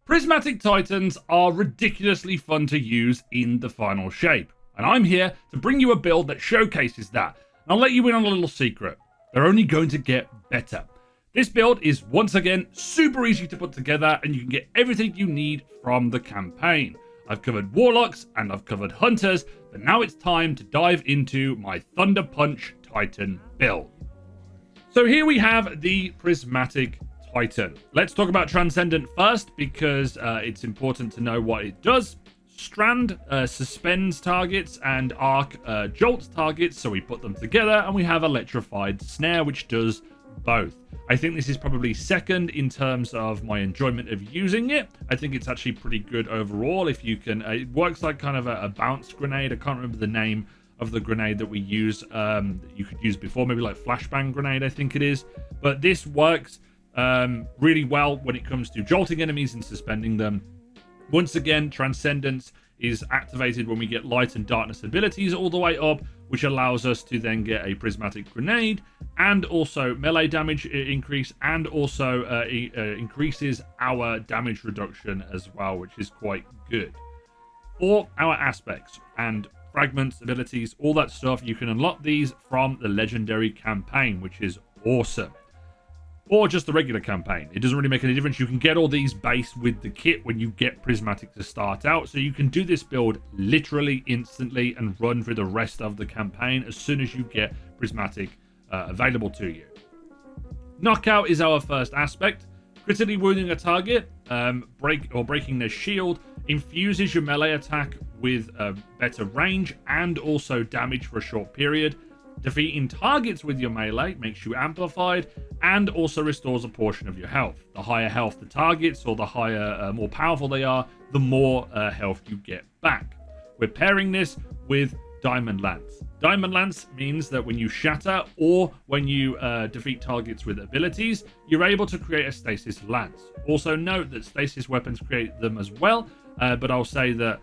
Prismatic Titans are ridiculously fun to use in the final shape, and I'm here to bring you a build that showcases that. And I'll let you in on a little secret. They're only going to get better. This build is once again super easy to put together, and you can get everything you need from the campaign. I've covered Warlocks and I've covered Hunters, but now it's time to dive into my Thunder Punch Titan build. So here we have the Prismatic Titan. Let's talk about Transcendent first, because it's important to know what it does. Strand suspends targets and arc jolts targets, so we put them together and we have Electrified Snare, which does both. I think this is probably second in terms of my enjoyment of using it. I think it's actually pretty good overall. If you can, it works like kind of a bounce grenade. I can't remember the name of the grenade that we use, that you could use before, maybe like flashbang grenade I think it is, but this works really well when it comes to jolting enemies and suspending them. Once again, Transcendence is activated when we get light and darkness abilities all the way up, which allows us to then get a prismatic grenade and also melee damage increase, and also increases our damage reduction as well, which is quite good. For our aspects and fragments, abilities, all that stuff, you can unlock these from the legendary campaign, which is awesome. Or just the regular campaign. It doesn't really make any difference. You can get all these base with the kit when you get Prismatic to start out. So you can do this build literally instantly and run through the rest of the campaign as soon as you get Prismatic available to you. Knockout is our first aspect. Critically wounding a target, breaking their shield, infuses your melee attack with better range and also damage for a short period. Defeating targets with your melee makes you amplified and also restores a portion of your health. The higher health the targets, or the higher, more powerful they are, the more health you get back. We're pairing this with Diamond Lance. Diamond Lance means that when you shatter or when you defeat targets with abilities, you're able to create a stasis lance. Also note that stasis weapons create them as well, but I'll say that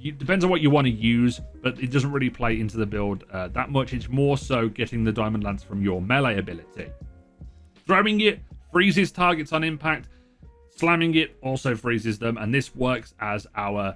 it depends on what you want to use, but it doesn't really play into the build that much. It's more so getting the Diamond Lance from your melee ability. Throwing it freezes targets on impact. Slamming it also freezes them, and this works as our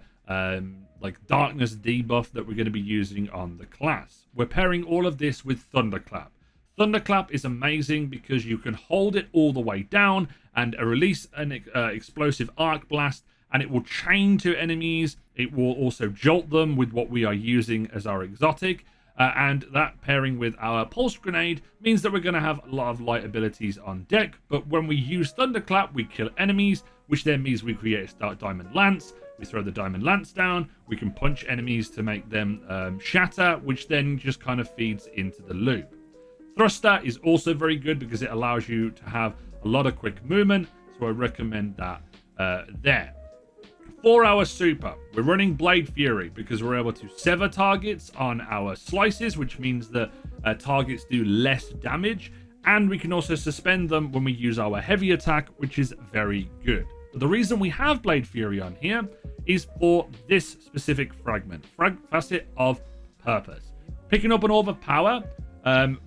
like darkness debuff that we're going to be using on the class. We're pairing all of this with Thunderclap. Thunderclap is amazing because you can hold it all the way down and release an explosive arc blast, and it will chain to enemies. It will also jolt them with what we are using as our exotic. And that pairing with our pulse grenade means that we're going to have a lot of light abilities on deck. But when we use Thunderclap, we kill enemies, which then means we create a Diamond Lance. We throw the Diamond Lance down. We can punch enemies to make them shatter, which then just kind of feeds into the loop. Thruster is also very good because it allows you to have a lot of quick movement. So I recommend that there. For our super, we're running Blade Fury because we're able to sever targets on our slices, which means that targets do less damage, and we can also suspend them when we use our heavy attack, which is very good. But the reason we have Blade Fury on here is for this specific fragment, Facet of Purpose. Picking up an Orb of Power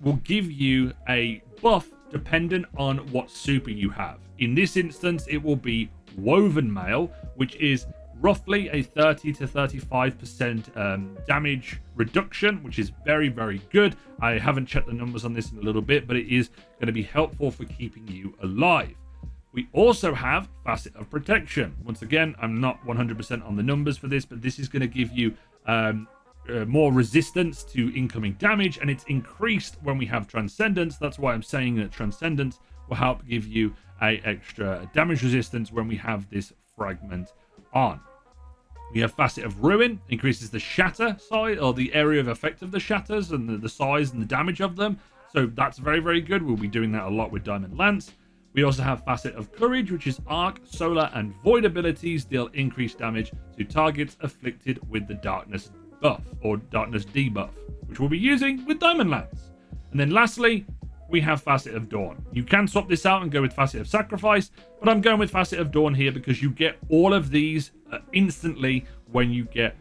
will give you a buff dependent on what super you have. In this instance, it will be Woven Mail, which is roughly a 30 to 35% damage reduction, which is very, very good. I haven't checked the numbers on this in a little bit, but it is going to be helpful for keeping you alive. We also have Facet of Protection. Once again, I'm not 100% on the numbers for this, but this is going to give you more resistance to incoming damage, and it's increased when we have Transcendence. That's why I'm saying that Transcendence will help give you a extra damage resistance when we have this fragment on. We have Facet of Ruin, increases the shatter size, or the area of effect of the shatters and the size and the damage of them. So that's very, very good. We'll be doing that a lot with Diamond Lance. We also have Facet of Courage, which is Arc, Solar, and Void abilities deal increased damage to targets afflicted with the Darkness buff, or Darkness debuff, which we'll be using with Diamond Lance. And then lastly, we have Facet of Dawn. You can swap this out and go with Facet of Sacrifice, but I'm going with Facet of Dawn here because you get all of these instantly when you get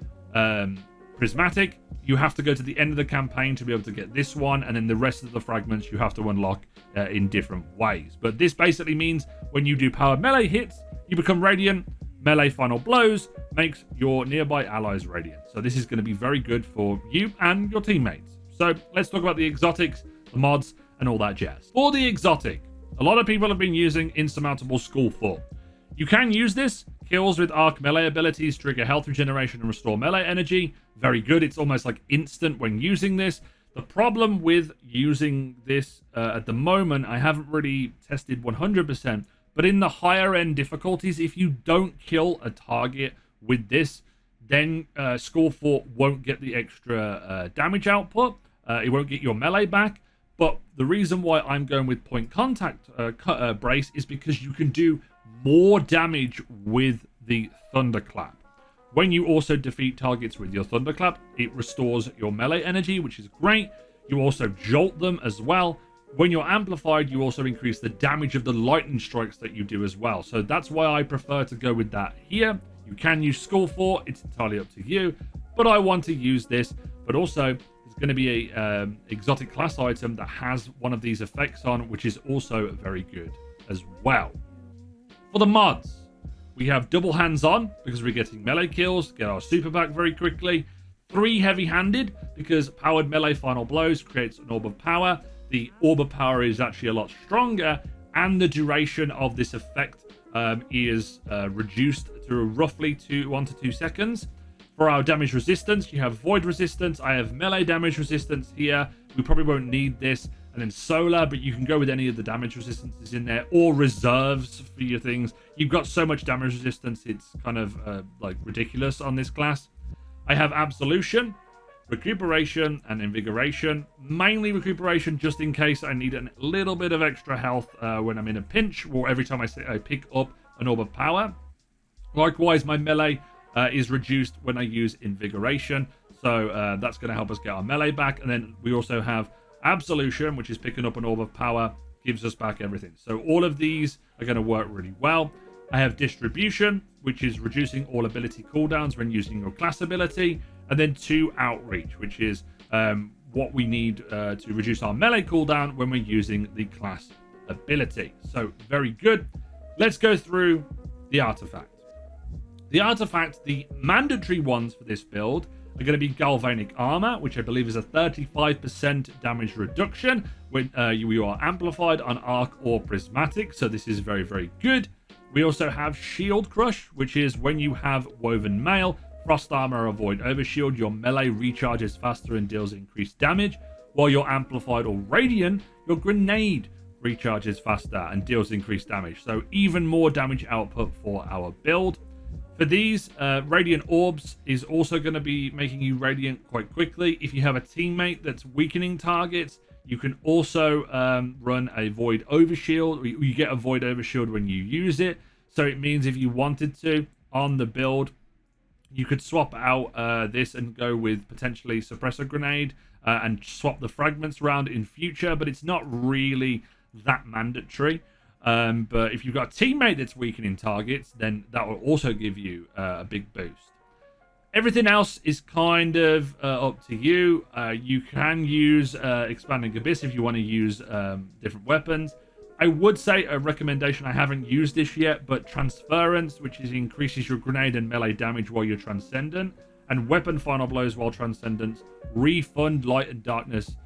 Prismatic, you have to go to the end of the campaign to be able to get this one, and then the rest of the fragments you have to unlock in different ways. But this basically means when you do powered melee hits, you become radiant. Melee final blows makes your nearby allies radiant. So this is going to be very good for you and your teammates. So let's talk about the exotics, the mods, and all that jazz. For the exotic, a lot of people have been using Insurmountable Skull Fort. You can use this. Kills with arc melee abilities trigger health regeneration and restore melee energy. Very good. It's almost like instant when using this. The problem with using this at the moment, I haven't really tested 100%, but in the higher end difficulties, if you don't kill a target with this, then Skull Fort won't get the extra damage output. It won't get your melee back. But the reason why I'm going with point contact brace is because you can do more damage with the Thunderclap. When you also defeat targets with your Thunderclap, it restores your melee energy, which is great. You also jolt them as well. When you're amplified, you also increase the damage of the lightning strikes that you do as well. So that's why I prefer to go with that here. You can use Skull Fort, it's entirely up to you, but I want to use this. But also, there's going to be a exotic class item that has one of these effects on, which is also very good as well. For the mods, we have double hands-on because we're getting melee kills, get our super back very quickly. 3 heavy-handed because powered melee final blows creates an orb of power. The orb of power is actually a lot stronger, and the duration of this effect is reduced to roughly 1 to 2 seconds. For our damage resistance, you have void resistance. I have melee damage resistance here. We probably won't need this. And then solar, but you can go with any of the damage resistances in there, or reserves for your things. You've got so much damage resistance, it's kind of like ridiculous on this class. I have absolution, recuperation, and invigoration. Mainly recuperation, just in case I need a little bit of extra health when I'm in a pinch, or every time I pick up an orb of power. Likewise, my melee is reduced when I use invigoration, so that's going to help us get our melee back. And then we also have absolution, which is picking up an orb of power, gives us back everything. So all of these are going to work really well. I have distribution, which is reducing all ability cooldowns when using your class ability. And then 2 outreach, which is what we need to reduce our melee cooldown when we're using the class ability. So very good. Let's go through the artifact. The artifact, the mandatory ones for this build are going to be galvanic armor, which I believe is a 35% damage reduction when you are amplified on arc or prismatic. So this is very, very good. We also have shield crush, which is when you have woven mail, frost armor, or void overshield, your melee recharges faster and deals increased damage. While you're amplified or radiant, your grenade recharges faster and deals increased damage. So even more damage output for our build. For these, Radiant Orbs is also going to be making you Radiant quite quickly. If you have a teammate that's weakening targets, you can also run a Void Overshield. You get a Void Overshield when you use it. So it means if you wanted to, on the build, you could swap out this and go with potentially Suppressor Grenade and swap the fragments around in future. But it's not really that mandatory. But if you've got a teammate that's weakening targets, then that will also give you a big boost. Everything else is kind of up to you. You can use Expanding Abyss if you want to use different weapons. I would say a recommendation, I haven't used this yet, but Transference, which increases your grenade and melee damage while you're Transcendent, and Weapon Final Blows while Transcendent refund light and darkness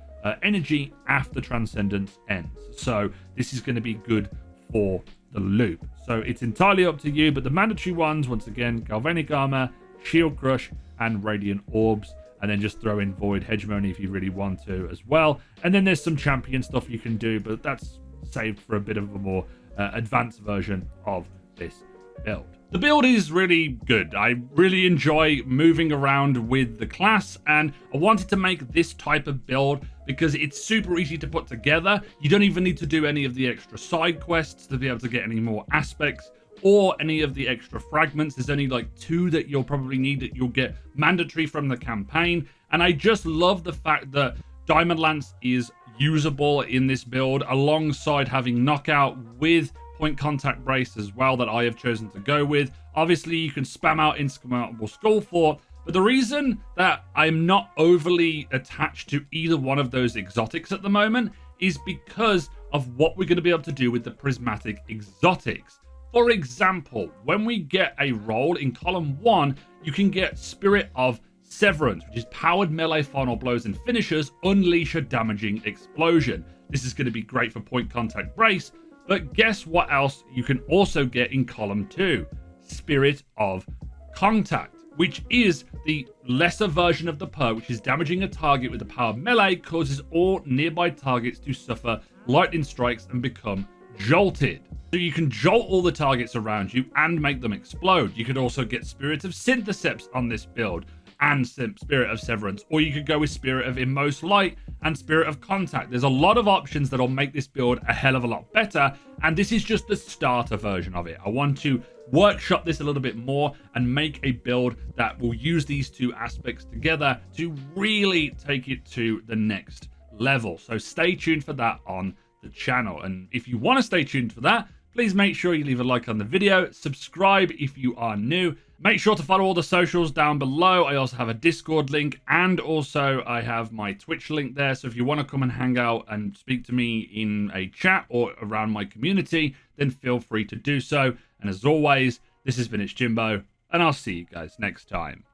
energy after Transcendence ends. So this is going to be good for the loop. So it's entirely up to you, but the mandatory ones, once again, Galvanic Armor, Shield Crush, and Radiant Orbs, and then just throw in Void Hegemony if you really want to as well. And then there's some champion stuff you can do, but that's saved for a bit of a more advanced version of this build. The build is really good. I really enjoy moving around with the class, and I wanted to make this type of build because it's super easy to put together. You don't even need to do any of the extra side quests to be able to get any more aspects or any of the extra fragments. There's only like 2 that you'll probably need that you'll get mandatory from the campaign. And I just love the fact that Diamond Lance is usable in this build alongside having knockout with point contact brace as well that I have chosen to go with. Obviously, you can spam out Insurmountable Skull Fort, But the reason that I'm not overly attached to either one of those exotics at the moment is because of what we're going to be able to do with the prismatic exotics. For example, when we get a roll in column 1, you can get Spirit of Severance, which is powered melee final blows and finishers unleash a damaging explosion. This is going to be great for point contact brace, but guess what else you can also get in column 2? Spirit of Contact, which is the lesser version of the perk, which is damaging a target with the power melee, causes all nearby targets to suffer lightning strikes and become jolted. So you can jolt all the targets around you and make them explode. You could also get Spirit of Syntheceps on this build and Spirit of Severance, or you could go with Spirit of Inmost Light and Spirit of Contact. There's a lot of options that'll make this build a hell of a lot better, and this is just the starter version of it. I want to workshop this a little bit more and make a build that will use these two aspects together to really take it to the next level. So stay tuned for that on the channel, and if you want to stay tuned for that, please make sure you leave a like on the video, subscribe if you are new, make sure to follow all the socials down below. I also have a Discord link, and also I have my Twitch link there, so if you want to come and hang out and speak to me in a chat or around my community, then feel free to do so. And as always, this has been It's Jimbo, and I'll see you guys next time.